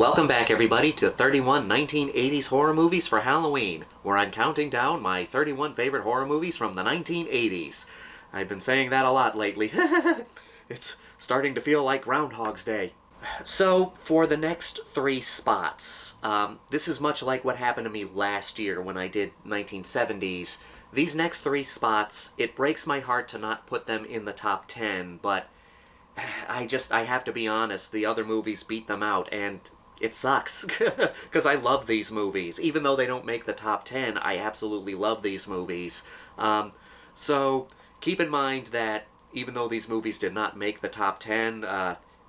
Welcome back, everybody, to 31 1980s horror movies for Halloween, where I'm counting down my 31 favorite horror movies from the 1980s. I've been saying that a lot lately. It's starting to feel like Groundhog's Day. So, for the next three spots, this is much like what happened to me last year when I did 1970s. These next three spots, it breaks my heart to not put them in the top 10, but I have to be honest, the other movies beat them out, and it sucks, because I love these movies. Even though they don't make the top 10, I absolutely love these movies. So, keep in mind that even though these movies did not make the top 10,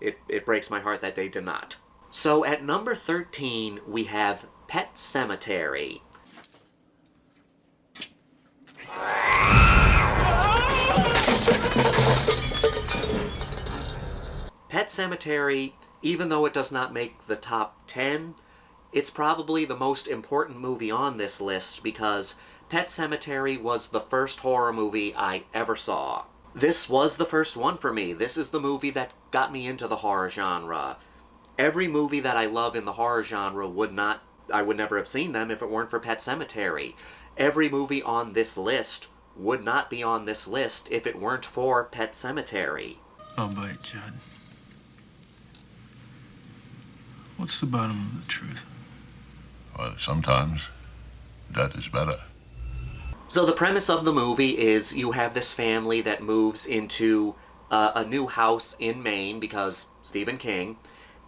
it breaks my heart that they did not. So, at number 13, we have Pet Sematary. Pet Sematary, even though it does not make the top 10, it's probably the most important movie on this list because Pet Sematary was the first horror movie I ever saw. This was the first one for me. This is the movie that got me into the horror genre. Every movie that I love in the horror genre I would never have seen them if it weren't for Pet Sematary. Every movie on this list would not be on this list if it weren't for Pet Sematary. I'll bite, Judd. What's the bottom of the truth? Well, sometimes that is better. So the premise of the movie is you have this family that moves into a new house in Maine because Stephen King,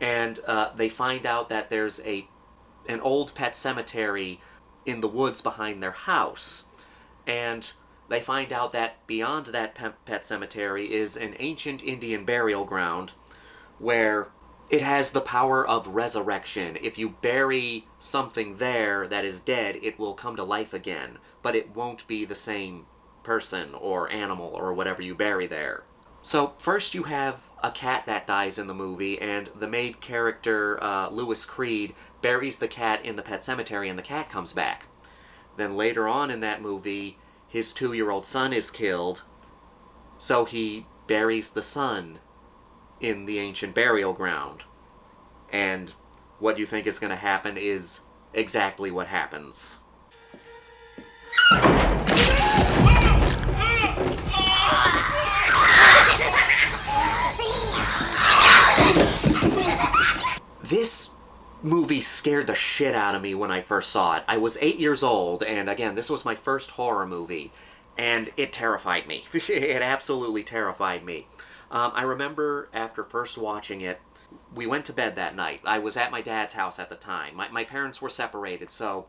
and they find out that there's an old pet cemetery in the woods behind their house. And they find out that beyond that pet cemetery is an ancient Indian burial ground where it has the power of resurrection. If you bury something there that is dead, it will come to life again, but it won't be the same person or animal or whatever you bury there. So first you have a cat that dies in the movie, and the main character, Louis Creed, buries the cat in the pet cemetery and the cat comes back. Then later on in that movie, his 2-year-old son is killed, so he buries the son in the ancient burial ground. And what you think is going to happen is exactly what happens. This movie scared the shit out of me when I first saw it. I was 8 years old, and again, this was my first horror movie, and it terrified me. It absolutely terrified me. I remember after first watching it, we went to bed that night. I was at my dad's house at the time. My parents were separated, so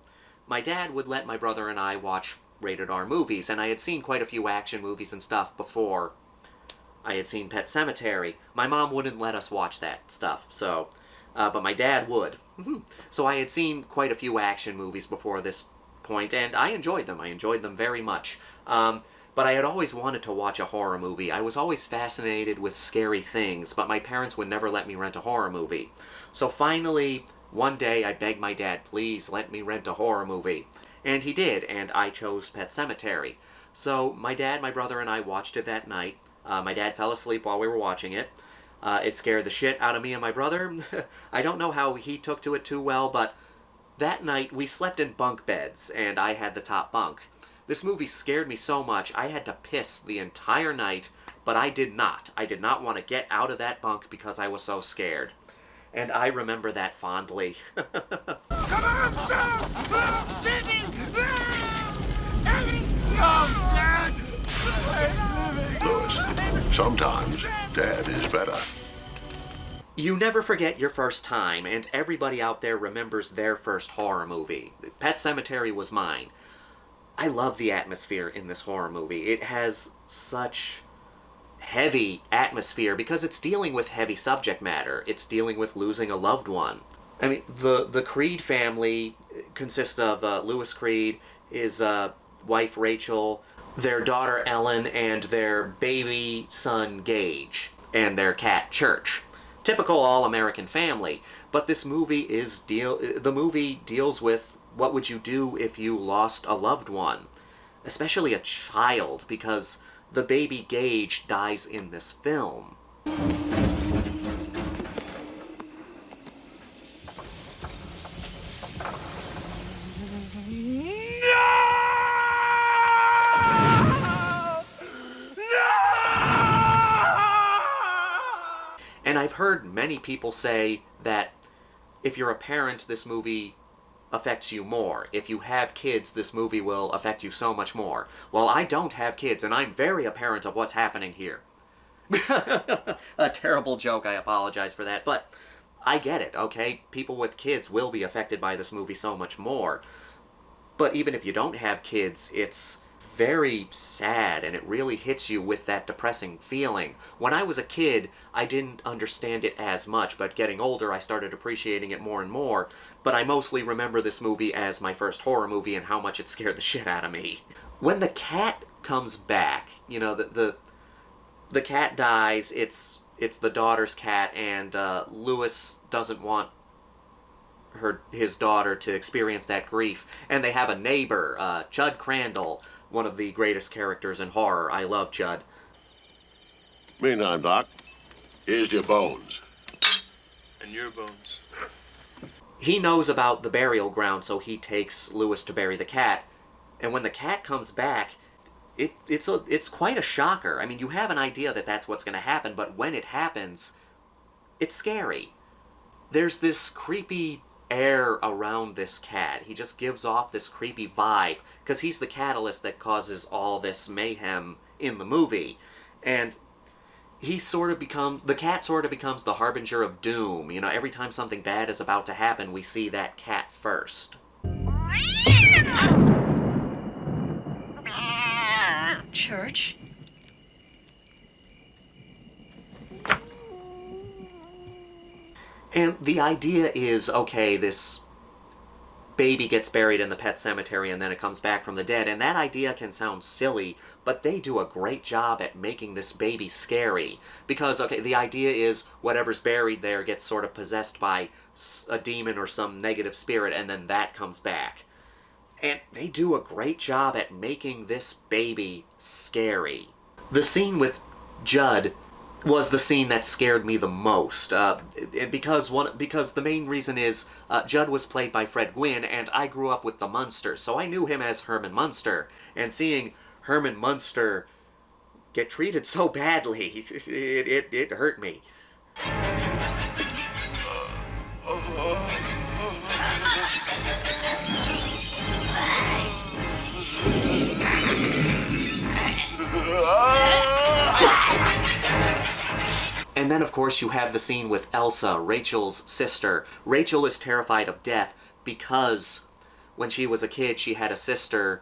my dad would let my brother and I watch rated R movies, and I had seen quite a few action movies and stuff before I had seen Pet Sematary. My mom wouldn't let us watch that stuff, so, but my dad would. So I had seen quite a few action movies before this point, and I enjoyed them. I enjoyed them very much. But I had always wanted to watch a horror movie. I was always fascinated with scary things, but my parents would never let me rent a horror movie. So finally, one day I begged my dad, please let me rent a horror movie. And he did, and I chose Pet Sematary. So my dad, my brother, and I watched it that night. My dad fell asleep while we were watching it. It scared the shit out of me and my brother. I don't know how he took to it too well, but that night we slept in bunk beds, and I had the top bunk. This movie scared me so much, I had to piss the entire night, but I did not. I did not want to get out of that bunk because I was so scared. And I remember that fondly. Come on, stop! Get me! Oh, Dad! Louis, sometimes Dad is better. You never forget your first time, and everybody out there remembers their first horror movie. Pet Sematary was mine. I love the atmosphere in this horror movie. It has such heavy atmosphere because it's dealing with heavy subject matter. It's dealing with losing a loved one. I mean, the Creed family consists of Louis Creed, his wife Rachel, their daughter Ellen, and their baby son Gage, and their cat Church. Typical all-American family. But this movie deals with what would you do if you lost a loved one? Especially a child, because the baby Gage dies in this film. I've heard many people say that if you're a parent, this movie affects you more. If you have kids, this movie will affect you so much more. Well, I don't have kids, and I'm very apparent of what's happening here. A terrible joke, I apologize for that, but I get it, okay? People with kids will be affected by this movie so much more. But even if you don't have kids, it's very sad, and it really hits you with that depressing feeling. When I was a kid, I didn't understand it as much, but getting older, I started appreciating it more and more. But I mostly remember this movie as my first horror movie and how much it scared the shit out of me. When the cat comes back, you know, the cat dies, it's the daughter's cat, and Lewis doesn't want his daughter to experience that grief. And they have a neighbor, Judd Crandall, one of the greatest characters in horror. I love Judd. Meantime, Doc, here's your bones. And your bones. He knows about the burial ground, so he takes Lewis to bury the cat. And when the cat comes back, it's quite a shocker. I mean, you have an idea that that's what's going to happen, but when it happens, it's scary. There's this creepy air around this cat. He just gives off this creepy vibe, because he's the catalyst that causes all this mayhem in the movie. And the cat sort of becomes the harbinger of doom. You know, every time something bad is about to happen, we see that cat first. Church? And the idea is, okay, this baby gets buried in the pet cemetery and then it comes back from the dead, and that idea can sound silly, but they do a great job at making this baby scary. Because, okay, the idea is whatever's buried there gets sort of possessed by a demon or some negative spirit, and then that comes back. And they do a great job at making this baby scary. The scene with Judd was the scene that scared me the most, because the main reason is Judd was played by Fred Gwynne, and I grew up with the Munsters, so I knew him as Herman Munster, and seeing Herman Munster get treated so badly, it hurt me. And then, of course, you have the scene with Elsa, Rachel's sister. Rachel is terrified of death because when she was a kid, she had a sister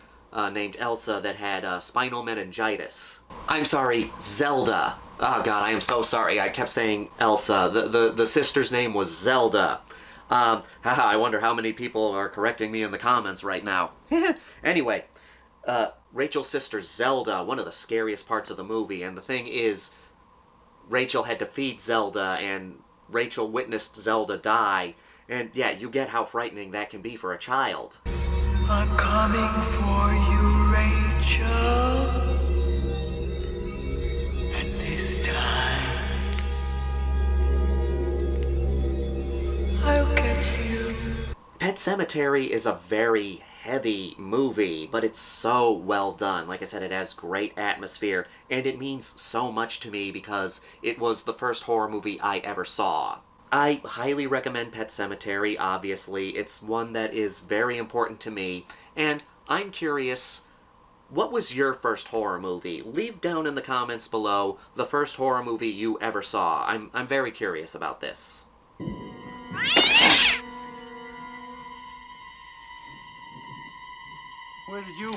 named Elsa that had spinal meningitis. I'm sorry, Zelda. Oh god, I am so sorry. I kept saying Elsa. The sister's name was Zelda. I wonder how many people are correcting me in the comments right now. Anyway, Rachel's sister Zelda, one of the scariest parts of the movie, and the thing is, Rachel had to feed Zelda, and Rachel witnessed Zelda die, and yeah, you get how frightening that can be for a child. I'm coming for you, Rachel. And this time, I'll get you. Pet Sematary is a very heavy movie, but it's so well done. Like I said, it has great atmosphere, and it means so much to me because it was the first horror movie I ever saw. I highly recommend Pet Sematary, obviously. It's one that is very important to me, and I'm curious, what was your first horror movie? Leave down in the comments below the first horror movie you ever saw. I'm very curious about this. Where did you...